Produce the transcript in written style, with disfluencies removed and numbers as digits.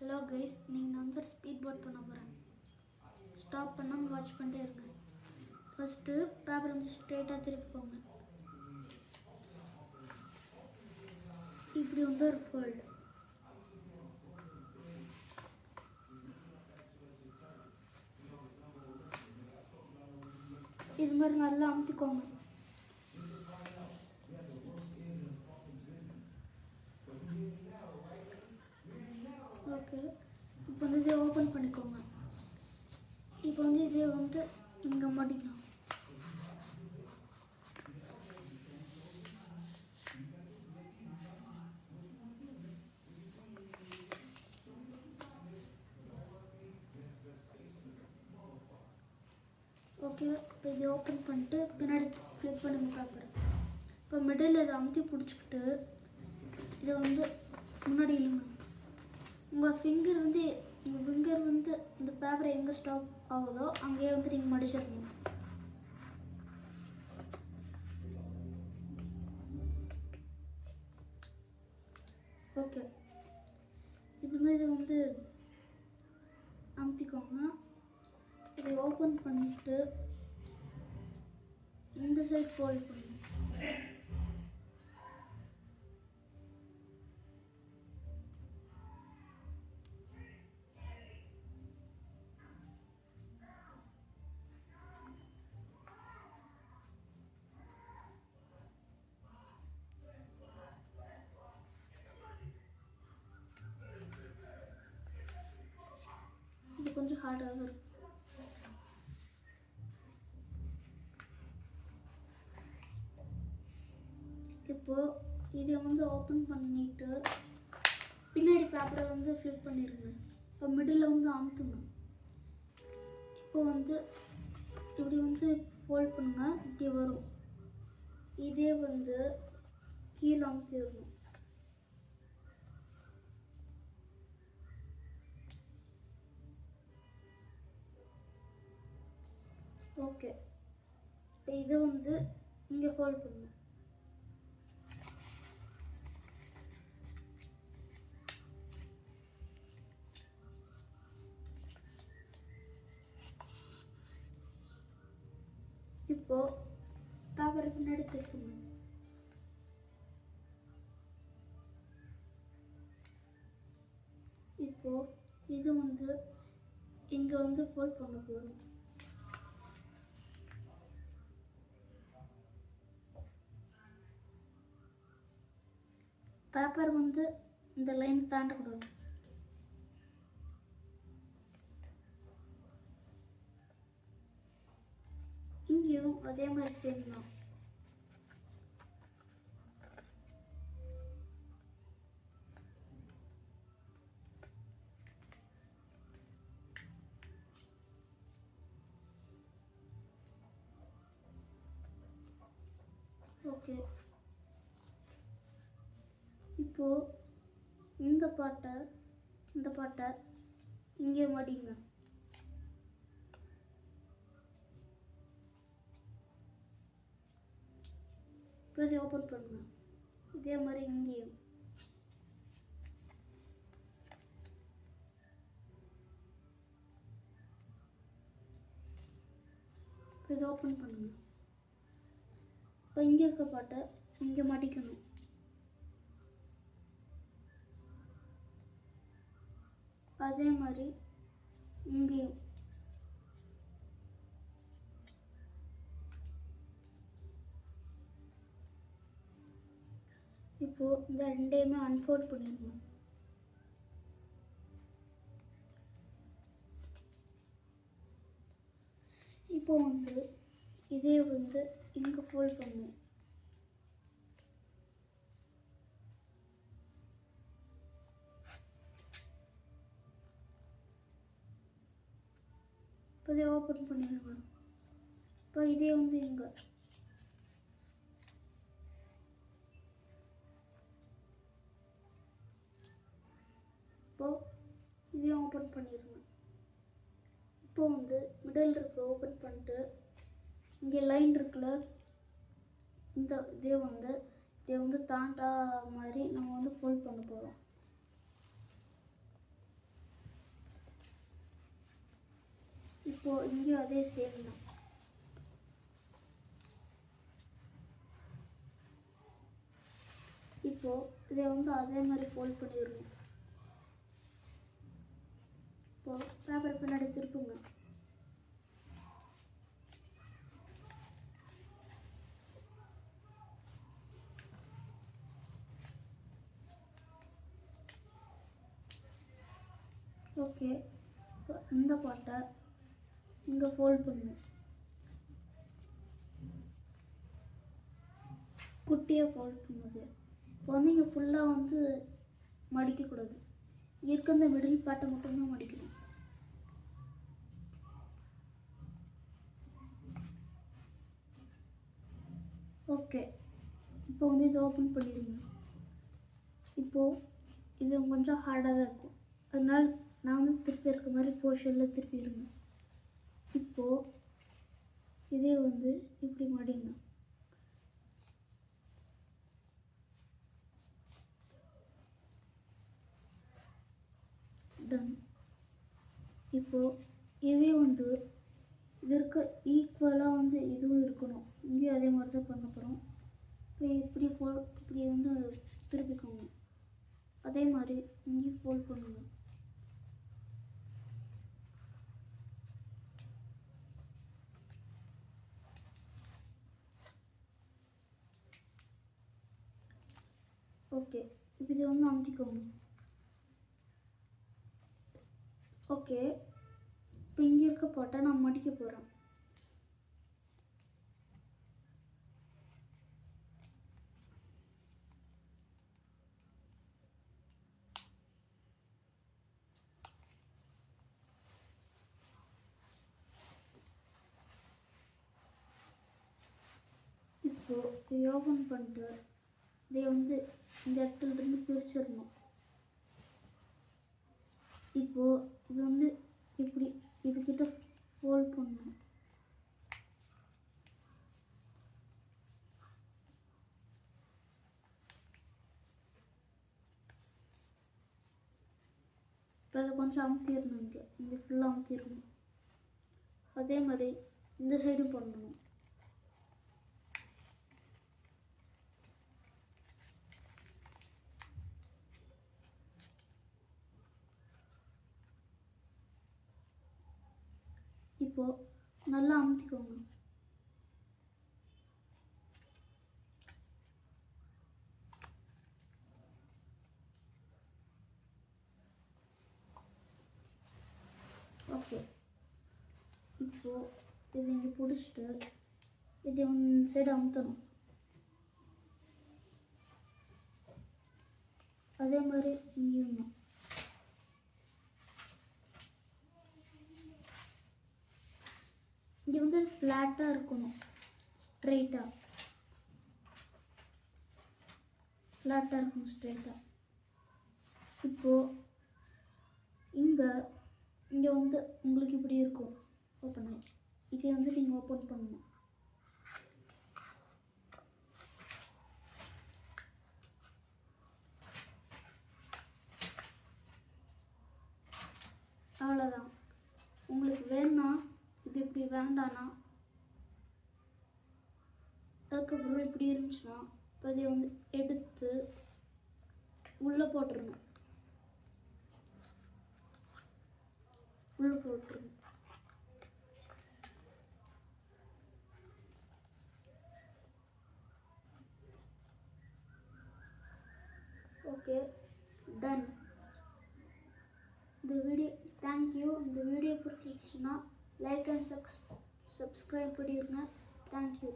Hello guys, நீங்கள் நான் வந்து ஸ்பீட் போட் பண்ண போகிறேன். ஸ்டாப் பண்ணாமல் வாட்ச் பண்ணிட்டே இருங்க. ஃபஸ்ட்டு பேப்பர் வந்து ஸ்ட்ரெயிட்டாக திருப்பிக்கோங்க. இப்படி வந்து ஒரு ஃபோல்டு. இது மாதிரி நல்லா அமுத்திக்கோங்க. ஓகே, இப்போ வந்து இதை ஓப்பன் பண்ணிக்கோங்க. இப்போ வந்து இதே வந்து இங்கே மாட்டிக்கலாம். ஓகே, இப்போ இதை ஓப்பன் பண்ணிட்டு பின்னாடி ஃப்ளிப் பண்ணுங்க பேப்பர். இப்போ மிடில் இதை அமுத்தி பிடிச்சிக்கிட்டு இதை வந்து முன்னாடி இழுங்க. உங்கள் ஃபிங்கர் வந்து இந்த பேப்பரை எங்கே ஸ்டாப் ஆகுதோ அங்கேயே வந்து நீங்கள் மடிச்சிடணும். ஓகே, இப்போ வந்து இதை வந்து அமுத்திக்கோங்க. இதை ஓப்பன் பண்ணிட்டு இந்த சைட் ஃபோல்ட் பண்ணுங்க. இது கொஞ்சம் ஹார்டாக இருக்கும். இப்போது இதை வந்து ஓப்பன் பண்ணிவிட்டு பின்னாடி பேப்பரை வந்து ஃப்ளிப் பண்ணிடுங்க. இப்போ மிடில் வந்து அமுத்துங்க. இப்போ வந்து இப்படி வந்து ஃபோல்ட் பண்ணுங்க. இப்படி வரும். இதே வந்து கீழே அமுத்திடணும். ஓகே, இப்போ இதை வந்து இங்கே ஃபோல்ட் பண்ணுங்க. இப்போ பேப்பரை பின்னாடி திருப்புங்க. இப்போ இது வந்து இங்கே வந்து ஃபோல்ட் பண்ண போகிறோம். பேப்பர் வந்து இந்த லைன் தாண்டக்கூடாது. இங்கேயும் அதே மாதிரி சேம் தான். ஓகே, இப்போ இந்த பாட்டை இங்கே மடிங்க. இப்போ இதை ஓப்பன் பண்ணுங்க. இதே மாதிரி இங்கேயும். இப்போ இதை ஓப்பன் பண்ணுங்க. இப்போ இங்கே இருக்க பாட்டை இங்கே மடிக்கணும். அதே மாதிரி இங்கேயும். இப்போ இந்த ரெண்டையுமே அன்ஃபோல்ட் பண்ணிடணும். இப்போ வந்து இதே வந்து இங்கே ஃபோல்ட் பண்ணணும். இப்போ இதை ஓப்பன் பண்ணிடுங்க. இப்போ இதே வந்து இங்கே. இப்போ இதையும் ஓப்பன் பண்ணிடுங்க. இப்போ வந்து மிடில் இருக்க ஓப்பன் பண்ணிட்டு இங்கே லைன் இருக்குல்ல, இதை வந்து தாண்டா மாதிரி நம்ம வந்து ஃபோல்ட் பண்ண போகிறோம். இப்போது இங்கேயும் அதே சேம் தான். இப்போது இதை வந்து அதே மாதிரி ஃபோல்ட் பண்ணிடணும். இப்போது பேப்பர் பின்னாடி திருப்புங்க. ஓகே, இப்போ இந்த பாட்டை இங்கே ஃபோல்ட் பண்ணணும். குட்டியாக ஃபோல்ட் பண்ணுது. இப்போ வந்து இங்கே ஃபுல்லாக வந்து மடிக்கக்கூடாது, இருக்க இந்த மிடில் பார்ட்டை மட்டும்தான் மடிக்கணும். ஓகே, இப்போ வந்து இதை ஓப்பன் பண்ணிடுங்க. இப்போது இது கொஞ்சம் ஹார்டாக தான் இருக்கும், அதனால் நான் வந்து திருப்பி இருக்க மாதிரி போர்ஷனில் திருப்பிடுங்க. இப்போது இதே வந்து இப்படி மடிங்க. டன். இப்போது இதே வந்து இதற்கு ஈக்குவலாக வந்து இதுவும் இருக்கணும். இங்கேயும் அதே மாதிரி தான் பண்ண போகிறோம். இப்போ இப்படி வந்து திருப்பிக்கோங்க. அதே மாதிரி இங்கேயும் ஃபோல்ட் பண்ணுங்க. ஓகே, இப்போ இதை வந்து அமுத்திக்கோங்க. ஓகே, இப்போ இங்கே இருக்க போட்டை நான் மடிக்க போகிறேன். இப்போது இதை ஓப்பன் பண்ணிட்டு இதை வந்து இந்த இடத்துல இருந்து பிரிச்சிடணும். இப்போது இது வந்து இப்படி இதுக்கிட்ட ஃபோல்ட் பண்ணணும். இப்போ அதை கொஞ்சம் அமுத்திடணும். இங்கே ஃபுல்லாக அமுத்திடணும். அதே மாதிரி இந்த சைடும் பண்ணணும். இப்போது நல்லா அமுத்திக்கோங்க. ஓகே, இப்போது இதை இங்கே பிடிச்சிட்டு இதை இந்த சைடு அமுத்தணும். அதே மாதிரி இங்கேயும் இங்கே வந்து ஃப்ளாட்டாக இருக்கணும், ஸ்ட்ரெயிட்டாக இருக்கணும், ஸ்ட்ரெயிட்டாக. இப்போது இங்கே வந்து உங்களுக்கு இப்படி இருக்கும் ஓப்பன் ஆகி. இதை வந்து நீங்கள் ஓப்பன் பண்ணணும். அவ்வளோதான். உங்களுக்கு வேணும்னா இது இப்படி வேண்டானா அதுக்கப்புறம் இப்படி இருந்துச்சுன்னா இப்போ இதை வந்து எடுத்து உள்ளே போட்டுருணும். Okay, done. இந்த வீடியோ தேங்க்யூ. இந்த வீடியோ பிடிச்சிருச்சுன்னா லைக் அண்ட் சப்ஸ்கிரைப் பண்ணிடுங்க. தேங்க்யூ.